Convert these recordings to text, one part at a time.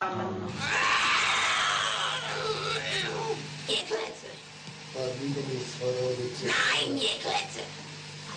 Ihr Klötze. Nein, ihr Klötze.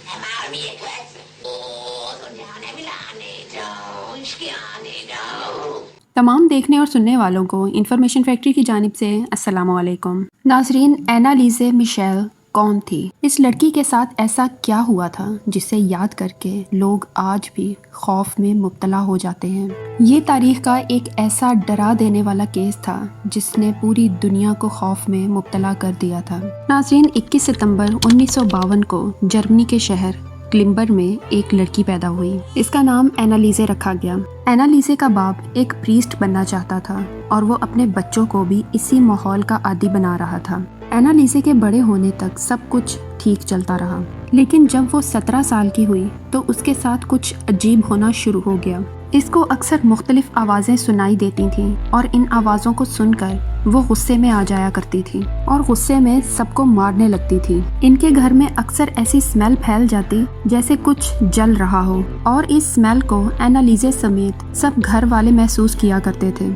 Einmal mir Klötze. Oh, so जाने मिलाने जाओ, इश्कियाने जाओ। तमाम देखने और सुनने वालों को इन्फॉर्मेशन फैक्ट्री की जानिब से अस्सलाम वालेकुम। नाजरीन, एनालिसे मिशेल कौन थी? इस लड़की के साथ ऐसा क्या हुआ था जिसे याद करके लोग आज भी खौफ में मुब्तला हो जाते हैं? ये तारीख का एक ऐसा डरा देने वाला केस था जिसने पूरी दुनिया को खौफ में मुब्तला कर दिया था। नाजरीन, 21 सितंबर 1952 को जर्मनी के शहर क्लिम्बर में एक लड़की पैदा हुई। इसका नाम एनालिसे रखा गया। एनालिसे का बाप एक प्रीस्ट बनना चाहता था और वो अपने बच्चों को भी इसी माहौल का आदी बना रहा था। एनालिसे के बड़े होने तक सब कुछ ठीक चलता रहा, लेकिन जब वो 17 साल की हुई तो उसके साथ कुछ अजीब होना शुरू हो गया। इसको अक्सर मुख्तलिफ आवाज़ें सुनाई देती थीं और इन आवाज़ों को सुनकर वो गुस्से में आ जाया करती थी और गुस्से में सबको मारने लगती थी। इनके घर में अक्सर ऐसी स्मेल फैल जाती जैसे कुछ जल रहा हो और इस स्मेल को एनालिसे समेत सब घर वाले महसूस किया करते थे।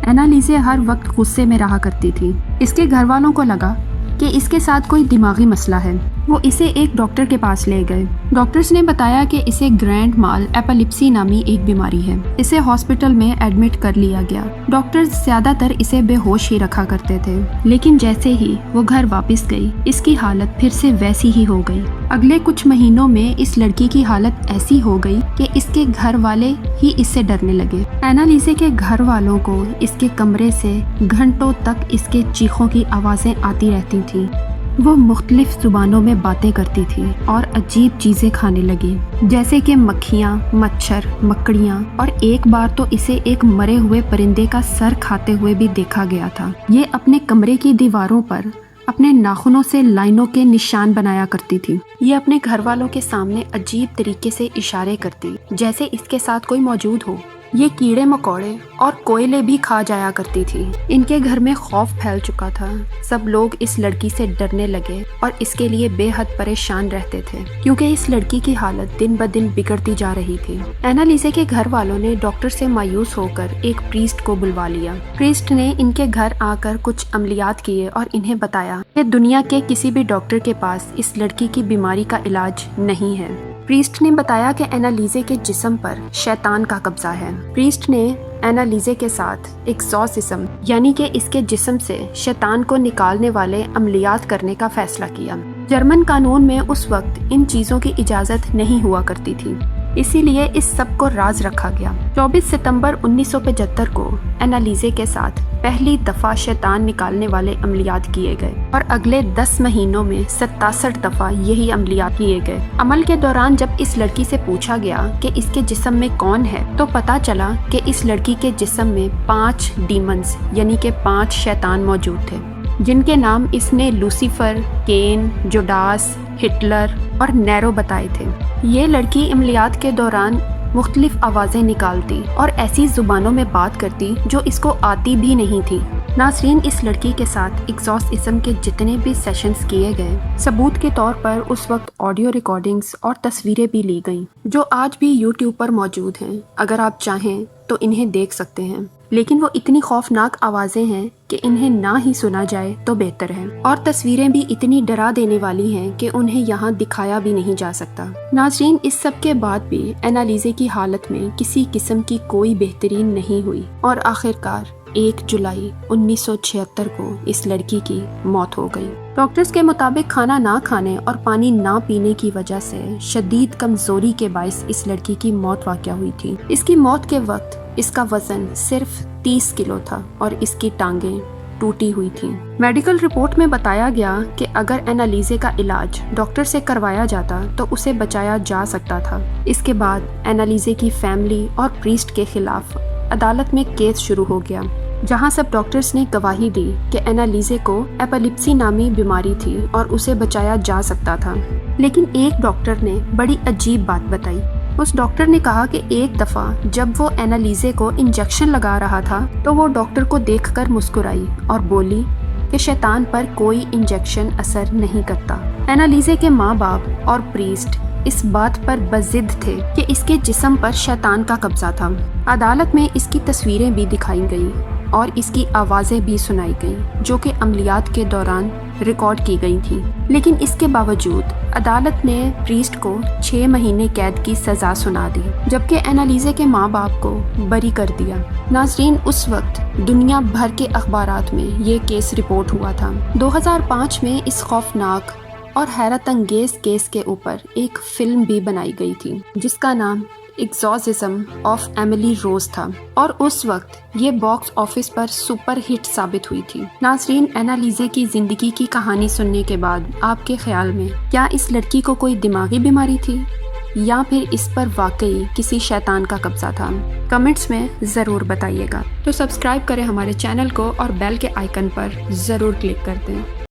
एनालिसे हर वक्त गुस्से में रहा करती थी। इसके घर वालों को लगा कि इसके साथ कोई दिमागी मसला है। वो इसे एक डॉक्टर के पास ले गए। डॉक्टर्स ने बताया कि इसे ग्रैंड माल एपिलेप्सी नामी एक बीमारी है। इसे हॉस्पिटल में एडमिट कर लिया गया। डॉक्टर्स ज्यादातर इसे बेहोश ही रखा करते थे, लेकिन जैसे ही वो घर वापस गई इसकी हालत फिर से वैसी ही हो गई। अगले कुछ महीनों में इस लड़की की हालत ऐसी हो गई कि इसके घर वाले ही इससे डरने लगे। एनालिसे के घर वालों को इसके कमरे से घंटों तक इसके चीखों की आवाजें आती रहती थी। वो मुख्तलिफ जुबानों में बातें करती थी और अजीब चीजें खाने लगी, जैसे कि मक्खियाँ, मच्छर, मकड़ियाँ, और एक बार तो इसे एक मरे हुए परिंदे का सर खाते हुए भी देखा गया था। ये अपने कमरे की दीवारों पर अपने नाखूनों से लाइनों के निशान बनाया करती थी। ये अपने घर वालों के सामने अजीब तरीके से इशारे करती जैसे इसके साथ कोई मौजूद हो। ये कीड़े मकोड़े और कोयले भी खा जाया करती थी। इनके घर में खौफ फैल चुका था। सब लोग इस लड़की से डरने लगे और इसके लिए बेहद परेशान रहते थे, क्योंकि इस लड़की की हालत दिन ब दिन बिगड़ती जा रही थी। एनालिसे के घर वालों ने डॉक्टर से मायूस होकर एक प्रीस्ट को बुलवा लिया। प्रीस्ट ने इनके घर आकर कुछ अमलियात किए और इन्हें बताया कि दुनिया के किसी भी डॉक्टर के पास इस लड़की की बीमारी का इलाज नहीं है। प्रीस्ट ने बताया कि एनालिसे के जिस्म पर शैतान का कब्जा है। प्रीस्ट ने एनालिसे के साथ एक्सॉर्सिज्म यानी कि इसके जिस्म से शैतान को निकालने वाले अमलियात करने का फैसला किया। जर्मन कानून में उस वक्त इन चीज़ों की इजाज़त नहीं हुआ करती थी, इसीलिए इस सब को राज रखा गया। 24 सितंबर 1975 को एनालिसे के साथ पहली दफ़ा शैतान निकालने वाले अमलियात किए गए और अगले 10 महीनों में 67 दफ़ा यही अमलियात किए गए। अमल के दौरान जब इस लड़की से पूछा गया कि इसके जिस्म में कौन है, तो पता चला कि इस लड़की के जिस्म में 5 डीमंस यानी कि 5 शैतान मौजूद थे, जिनके नाम इसने लूसीफर, केन, जुडास, हिटलर और नैरो बताए थे। ये लड़की अमलियात के दौरान मुख्तलिफ आवाज़ें निकालती और ऐसी जुबानों में बात करती जो इसको आती भी नहीं थी। नासरीन, इस लड़की के साथ एक्सॉर्सिज्म के जितने भी सेशंस किए गए, सबूत के तौर पर उस वक्त ऑडियो रिकॉर्डिंग्स और तस्वीरें भी ली गईं, जो आज भी यूट्यूब पर मौजूद हैं। अगर आप चाहें तो इन्हें देख सकते हैं, लेकिन वो इतनी खौफनाक आवाज़ें हैं कि इन्हें ना ही सुना जाए तो बेहतर है। और तस्वीरें भी इतनी डरा देने वाली हैं कि उन्हें यहाँ दिखाया भी नहीं जा सकता। नाज़रीन, इस सब के बाद भी एनालिसे की हालत में किसी किस्म की कोई बेहतरीन नहीं हुई और आखिरकार 1 जुलाई 1976 को इस लड़की की मौत हो गई। डॉक्टर्स के मुताबिक खाना ना खाने और पानी ना पीने की वजह से शदीद कमजोरी के बायस इस लड़की की मौत वाक़या हुई थी। इसकी मौत के वक्त इसका वजन सिर्फ 30 किलो था और इसकी टांगें टूटी हुई थीं। मेडिकल रिपोर्ट में बताया गया कि अगर एनालिसे का इलाज डॉक्टर से करवाया जाता तो उसे बचाया जा सकता था। इसके बाद एनालिसे की फैमिली और प्रीस्ट के खिलाफ अदालत में केस शुरू हो गया, जहां सब डॉक्टर्स ने गवाही दी कि एनालिसे को एपिलेप्सी नामी बीमारी थी और उसे बचाया जा सकता था। लेकिन एक डॉक्टर ने बड़ी अजीब बात बताई। उस डॉक्टर ने कहा कि एक दफ़ा जब वो एनालिसे को इंजेक्शन लगा रहा था तो वो डॉक्टर को देखकर मुस्कुराई और बोली कि शैतान पर कोई इंजेक्शन असर नहीं करता। एनालिसे के माँ बाप और प्रीस्ट اس بات پر بضد تھے کہ اس کے جسم پر شیطان کا قبضہ تھا۔ عدالت میں اس کی تصویریں بھی دکھائی گئیں اور اس کی آوازیں بھی سنائی گئیں جو کہ عملیات کے دوران ریکارڈ کی گئی تھیں، لیکن اس کے باوجود عدالت نے پریسٹ کو 6 مہینے قید کی سزا سنا دی، جبکہ اینالیزے کے ماں باپ کو بری کر دیا۔ ناظرین، اس وقت دنیا بھر کے اخبارات میں یہ کیس رپورٹ ہوا تھا۔ 2005 میں اس خوفناک اور حیرت انگیز کیس کے اوپر ایک فلم بھی بنائی گئی تھی جس کا نام ایگزورسزم آف ایملی روز تھا، اور اس وقت یہ باکس آفس پر سپر ہٹ ثابت ہوئی تھی۔ ناظرین، اینالیزے کی زندگی کی کہانی سننے کے بعد آپ کے خیال میں کیا اس لڑکی کو کوئی دماغی بیماری تھی یا پھر اس پر واقعی کسی شیطان کا قبضہ تھا؟ کمنٹس میں ضرور بتائیے گا۔ تو سبسکرائب کریں ہمارے چینل کو اور بیل کے آئیکن پر ضرور کلک کر دیں۔